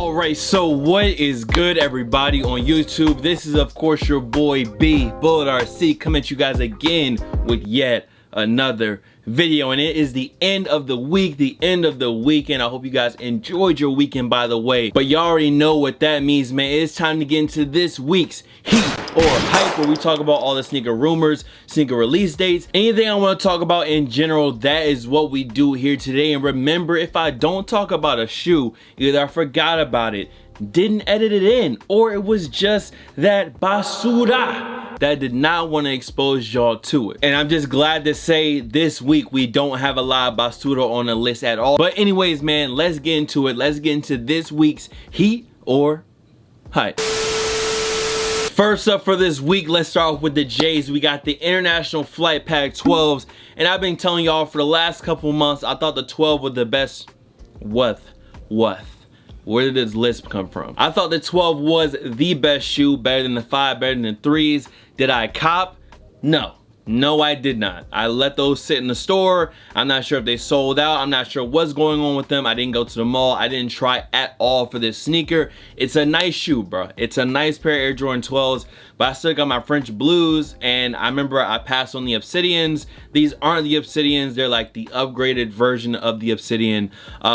Alright, so what is good, everybody on YouTube? This is of course your boy B Bullet RC coming at you guys again with yet another video, and it is the end of the week, and I hope you guys enjoyed your weekend, by the way. But you already know what that means, man. It's time to get into this week's heat or hype, where we talk about all the sneaker rumors, sneaker release dates, anything I want to talk about in general. That is what we do here today. And remember, if I don't talk about a shoe, either I forgot about it, didn't edit it in, or it was just that basura that did not want to expose y'all to it. And I'm just glad to say this week we don't have a lot of basura on the list at all. But anyways, man, let's get into it. Let's get into this week's heat or hype. First up for this week, let's start off with the J's. We got the International Flight Pack 12s, and I've been telling y'all for the last couple months, I thought the 12 was the best. What? Where did this list come from? I thought the 12 was the best shoe, better than the 5, better than the 3s. Did I cop? No, I did not. I let those sit in the store. I'm not sure if they sold out. I'm not sure what's going on with them. I didn't go to the mall. I didn't try at all for this sneaker. It's a nice shoe, bro. It's a nice pair of Air Jordan 12s, but I still got my French Blues, and I remember I passed on the Obsidians. These aren't the Obsidians. They're like the upgraded version of the Obsidian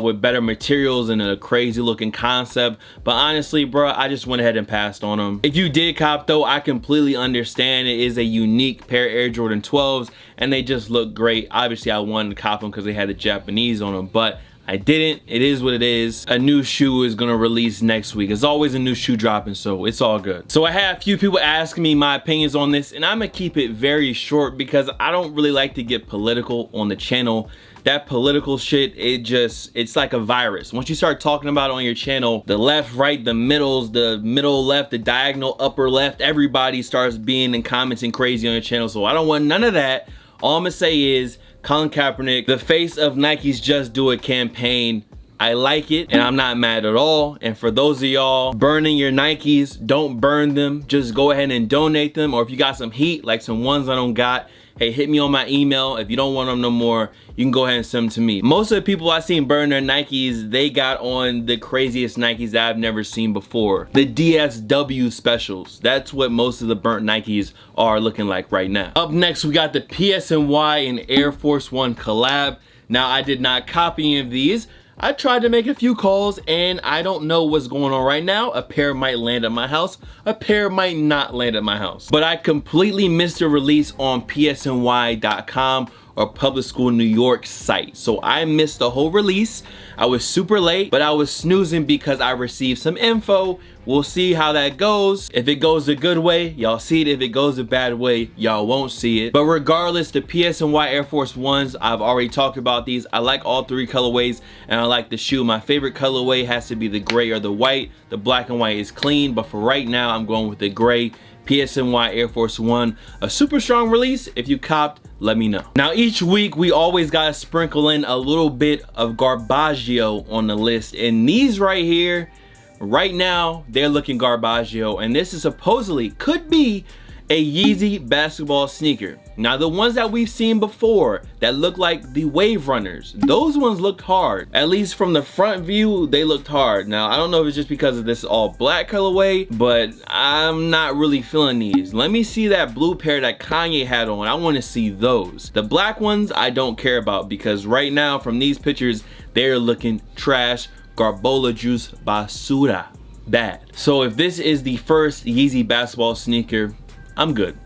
with better materials and a crazy looking concept. But honestly, bro, I just went ahead and passed on them. If you did cop though, I completely understand. It is a unique pair of Air Jordan 12s, and they just look great. Obviously, I wanted to cop them because they had the Japanese on them, but I didn't. It is what it is. A new shoe is gonna release next week. There's always a new shoe dropping, so it's all good. So I had a few people asking me my opinions on this, and I'm gonna keep it very short because I don't really like to get political on the channel. That political shit, it's like a virus. Once you start talking about it on your channel, the left, right, the middles, the middle left, the diagonal upper left, everybody starts being and commenting crazy on your channel. So I don't want none of that. All I'm gonna say is, Colin Kaepernick, the face of Nike's Just Do It campaign, I like it and I'm not mad at all. And for those of y'all burning your Nikes, don't burn them. Just go ahead and donate them. Or if you got some heat, like some ones I don't got, hey, hit me on my email. If you don't want them no more, you can go ahead and send them to me. Most of the people I seen burn their Nikes, they got on the craziest Nikes that I've never seen before. The DSW specials. That's what most of the burnt Nikes are looking like right now. Up next, we got the PSNY and Air Force One collab. Now, I did not copy any of these. I tried to make a few calls, and I don't know what's going on right now. A pair might land at my house, a pair might not land at my house. But I completely missed the release on psny.com or Public School New York site. So I missed the whole release. I was super late, but I was snoozing because I received some info. We'll see how that goes. If it goes a good way, y'all see it. If it goes a bad way, y'all won't see it. But regardless, the PSNY Air Force Ones, I've already talked about these. I like all three colorways, and I like the shoe. My favorite colorway has to be the gray or the white. The black and white is clean, but for right now, I'm going with the gray. PSNY Air Force One, a super strong release. If you copped, let me know. Now, each week we always gotta sprinkle in a little bit of Garbaggio on the list, and these right here, right now, they're looking Garbaggio, and this is supposedly could be a Yeezy basketball sneaker. Now, the ones that we've seen before that look like the Wave Runners, those ones looked hard. At least from the front view, they looked hard. Now, I don't know if it's just because of this all black colorway, but I'm not really feeling these. Let me see that blue pair that Kanye had on. I want to see those. The black ones, I don't care about because right now, from these pictures, they're looking trash. Garbola juice basura. Bad. So if this is the first Yeezy basketball sneaker, I'm good.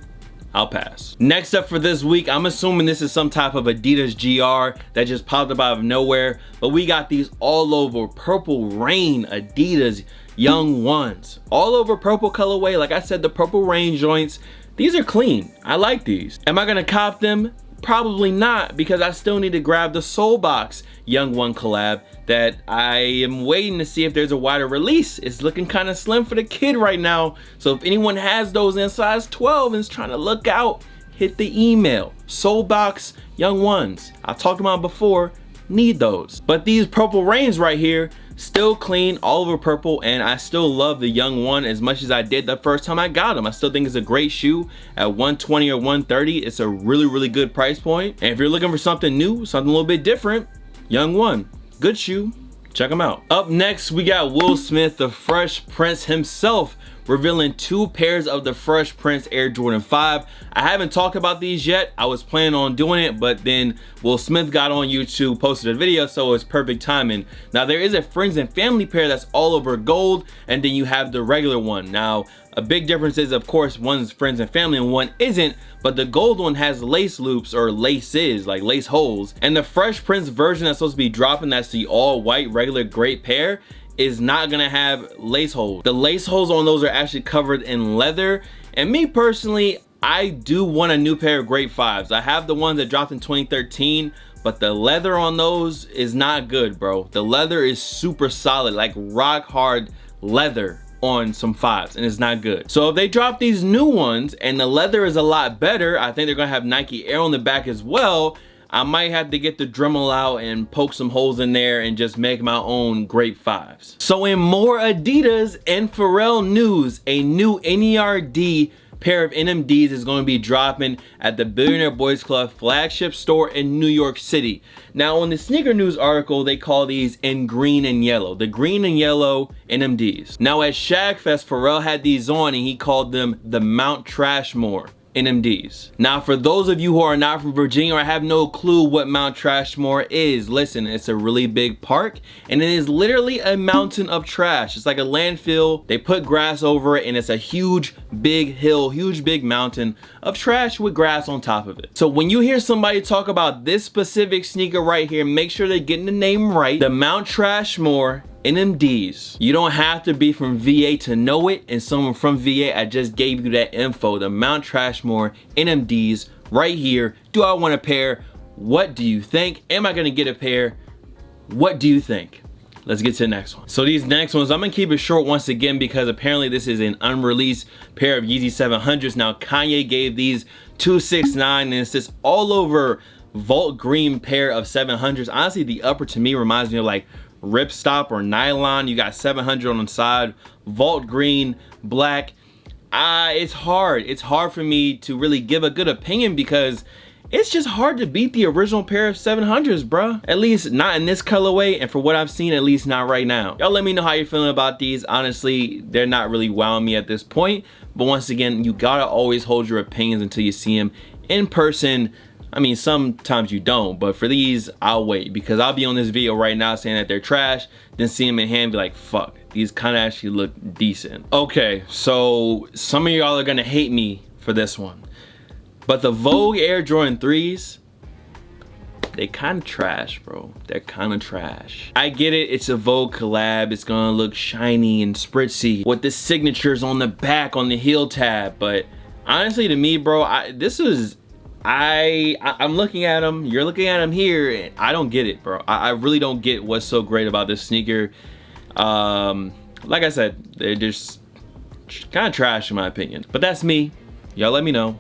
I'll pass. Next up for this week, I'm assuming this is some type of Adidas GR that just popped up out of nowhere, but we got these all over Purple Rain Adidas Young Ones. All over purple colorway. Like I said, the Purple Rain joints, these are clean. I like these. Am I gonna cop them? Probably not, because I still need to grab the Soulbox Young One collab that I am waiting to see if there's a wider release. It's looking kind of slim for the kid right now. So if anyone has those in size 12 and is trying to look out, hit the email. Soulbox Young Ones. I talked about them before. Need those. But these Purple Rains right here, still clean, all over purple, and I still love the Young One as much as I did the first time I got them. I still think it's a great shoe. At 120 or 130, it's a really good price point. And if you're looking for something new, something a little bit different, Young One, good shoe, check them out. Up next, we got Will Smith, the Fresh Prince himself, revealing 2 pairs of the Fresh Prince Air Jordan 5. I haven't talked about these yet. I was planning on doing it, but then Will Smith got on YouTube, posted a video, so it was perfect timing. Now, there is a friends and family pair that's all over gold, and then you have the regular one. Now, a big difference is, of course, one's friends and family and one isn't, but the gold one has lace loops, or laces, like lace holes. And the Fresh Prince version that's supposed to be dropping, that's the all white regular great pair, is not gonna have lace holes. The lace holes on those are actually covered in leather. And me personally, I do want a new pair of great 5s. I have the ones that dropped in 2013, but the leather on those is not good, bro. The leather is super solid, like rock hard leather on some 5s, and it's not good. So if they drop these new ones and the leather is a lot better, I think they're gonna have Nike Air on the back as well. I might have to get the Dremel out and poke some holes in there and just make my own great 5s. So in more Adidas and Pharrell news, a new NERD pair of Nmd'S is going to be dropping at the Billionaire Boys Club flagship store in New York City. Now on the sneaker news article, they call these in green and yellow. The green and yellow Nmd'S. Now at Shagfest, Pharrell had these on and he called them the Mount Trashmore Nmd'S. Now for those of you who are not from Virginia or have no clue what Mount Trashmore is, listen, it's a really big park and it is literally a mountain of trash. It's like a landfill. They put grass over it and it's a huge big hill, huge big mountain of trash with grass on top of it. So when you hear somebody talk about this specific sneaker right here, make sure they're getting the name right. The Mount Trashmore Nmd'S. You don't have to be from VA to know it, and someone from VA, I just gave you that info. The Mount Trashmore Nmd'S right here. Do I want a pair? What do you think? Am I gonna get a pair? What do you think? Let's get to the next one. So these next ones, I'm gonna keep it short once again because apparently this is an unreleased pair of Yeezy 700s. Now Kanye gave these 269 and it's this all over Vault green pair of 700s. Honestly, the upper to me reminds me of like ripstop or nylon. You got 700 on the side, Vault green, black. It's hard for me to really give a good opinion because it's just hard to beat the original pair of 700s, bruh. At least not in this colorway, and for what I've seen, at least not right now. Y'all let me know how you're feeling about these. Honestly, they're not really wowing me at this point, but once again, you gotta always hold your opinions until you see them in person. I mean, sometimes you don't, but for these, I'll wait because I'll be on this video right now saying that they're trash, then see them in hand, be like, fuck, these kind of actually look decent. Okay, so some of y'all are gonna hate me for this one, but the Vogue Air Drawing 3s, they kind of trash, bro. They're kind of trash. I get it, it's a Vogue collab, it's gonna look shiny and spritzy with the signatures on the back on the heel tab, but honestly to me, bro, I'm looking at them, you're looking at them here, and I don't get it, bro. I really don't get what's so great about this sneaker. Like I said, they're just kind of trash in my opinion, but that's me. Y'all let me know,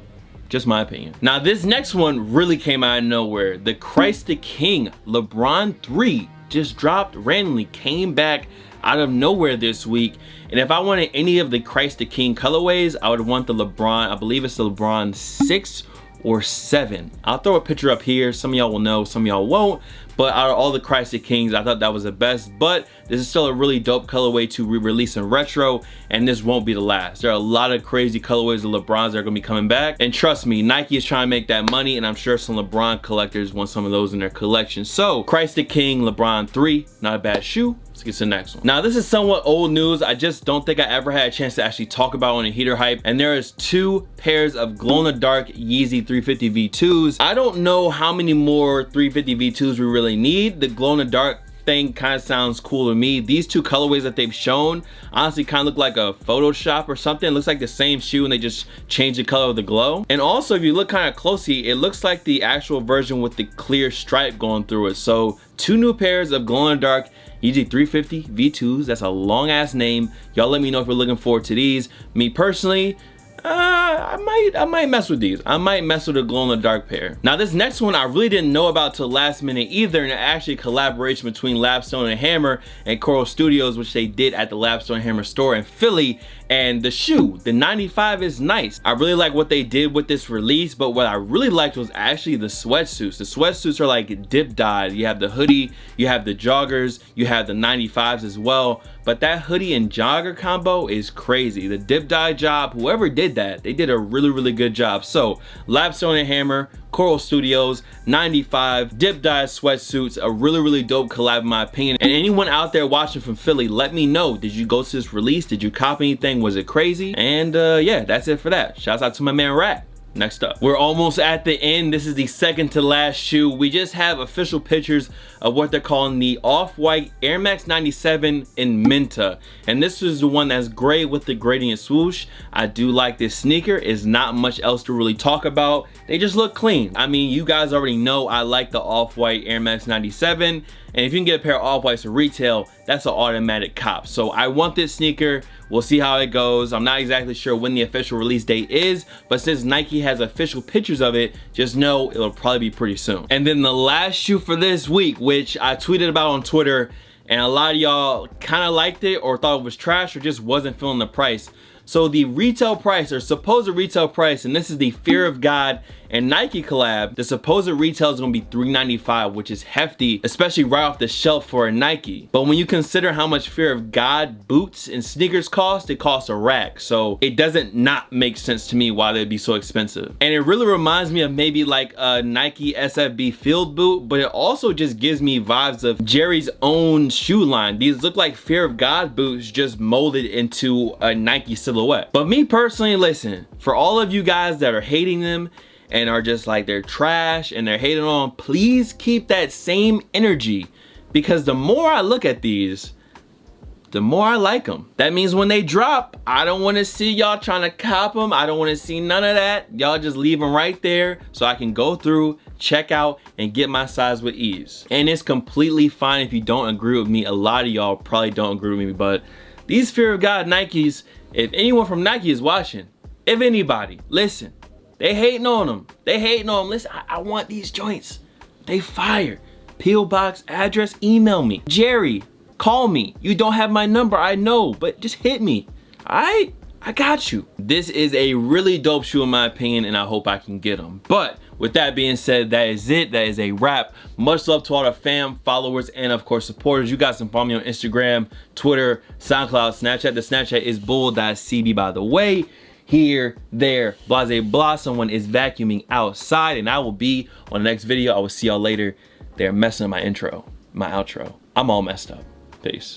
just my opinion. Now this next one really came out of nowhere. The Christ the King LeBron 3 just dropped randomly, came back out of nowhere this week. And if I wanted any of the Christ the King colorways, I would want the LeBron, I believe it's the LeBron 6 or 7. I'll throw a picture up here. Some of y'all will know, some of y'all won't. But out of all the Christ the Kings, I thought that was the best. But this is still a really dope colorway to re-release in retro, and this won't be the last. There are a lot of crazy colorways of LeBrons that are gonna be coming back. And trust me, Nike is trying to make that money, and I'm sure some LeBron collectors want some of those in their collection. So, Christ the King LeBron 3, not a bad shoe. Let's get to the next one. Now this is somewhat old news. I just don't think I ever had a chance to actually talk about on a heater hype. And there is 2 pairs of glow-in-the-dark Yeezy 350 V2s. I don't know how many more 350 V2s we really need. The glow-in-the-dark thing kind of sounds cool to me. These 2 colorways that they've shown honestly kind of look like a Photoshop or something. It looks like the same shoe and they just changed the color of the glow. And also if you look kind of closely, it looks like the actual version with the clear stripe going through it. So 2 new pairs of glow-in-the-dark Yeezy 350 V2s. That's a long ass name. Y'all let me know if you're looking forward to these. Me personally, I might mess with these. I might mess with a glow-in-the-dark pair. Now this next one I really didn't know about till last minute either, and actually a collaboration between Lapstone and Hammer and Coral Studios, which they did at the Lapstone and Hammer store in Philly. And the shoe, the 95, is nice. I really like what they did with this release, but what I really liked was actually the sweatsuits. The sweatsuits are like dip dyed. You have the hoodie, you have the joggers, you have the 95s as well. But that hoodie and jogger combo is crazy. The dip dye job, whoever did that, they did a really good job. So Lapstone and Hammer, Coral Studios, 95 dip dye sweatsuits, a really dope collab in my opinion. And anyone out there watching from Philly, let me know, did you go to this release? Did you cop anything? Was it crazy? And yeah, that's it for that. Shouts out to my man Rat. Next up, we're almost at the end. This is the second to last shoe. We just have official pictures of what they're calling the off-white Air Max 97 in Minta, and this is the one that's gray with the gradient swoosh. I do like this sneaker. Is not much else to really talk about. They just look clean. I mean, you guys already know I like the off-white Air Max 97, and if you can get a pair of off-whites for retail, that's an automatic cop. So I want this sneaker. We'll see how it goes. I'm not exactly sure when the official release date is, but since Nike has official pictures of it, just know it'll probably be pretty soon. And then the last shoe for this week, which I tweeted about on Twitter, and a lot of y'all kind of liked it or thought it was trash or just wasn't feeling the price. So the retail price, or supposed retail price, and this is the Fear of God and Nike collab, the supposed retail is gonna be $395, which is hefty, especially right off the shelf for a Nike. But when you consider how much Fear of God boots and sneakers cost, it costs a rack. So it doesn't not make sense to me why they'd be so expensive. And it really reminds me of maybe like a Nike SFB field boot, but it also just gives me vibes of Jerry's own shoe line. These look like Fear of God boots just molded into a Nike silhouette. But me personally, listen, for all of you guys that are hating them and are just like they're trash and they're hating on, please keep that same energy, because the more I look at these, the more I like them. That means when they drop, I don't want to see y'all trying to cop them. I don't want to see none of that. Y'all just leave them right there so I can go through, check out, and get my size with ease. And it's completely fine if you don't agree with me. A lot of y'all probably don't agree with me, but these Fear of God Nikes, if anyone from Nike is watching, if anybody, listen, they hating on them. They hating on them. Listen, I want these joints. They fire. P.O. box, address, email me. Jerry, call me. You don't have my number, I know, but just hit me. All right? I got you. This is a really dope shoe in my opinion, and I hope I can get them. But with that being said, that is it. That is a wrap. Much love to all the fam, followers, and of course supporters. You guys can follow me on Instagram, Twitter, SoundCloud, Snapchat. The Snapchat is bull.cb, by the way. Here, there, blase blah. Someone is vacuuming outside, and I will be on the next video. I will see y'all later. They're messing up my intro, my outro. I'm all messed up. Peace.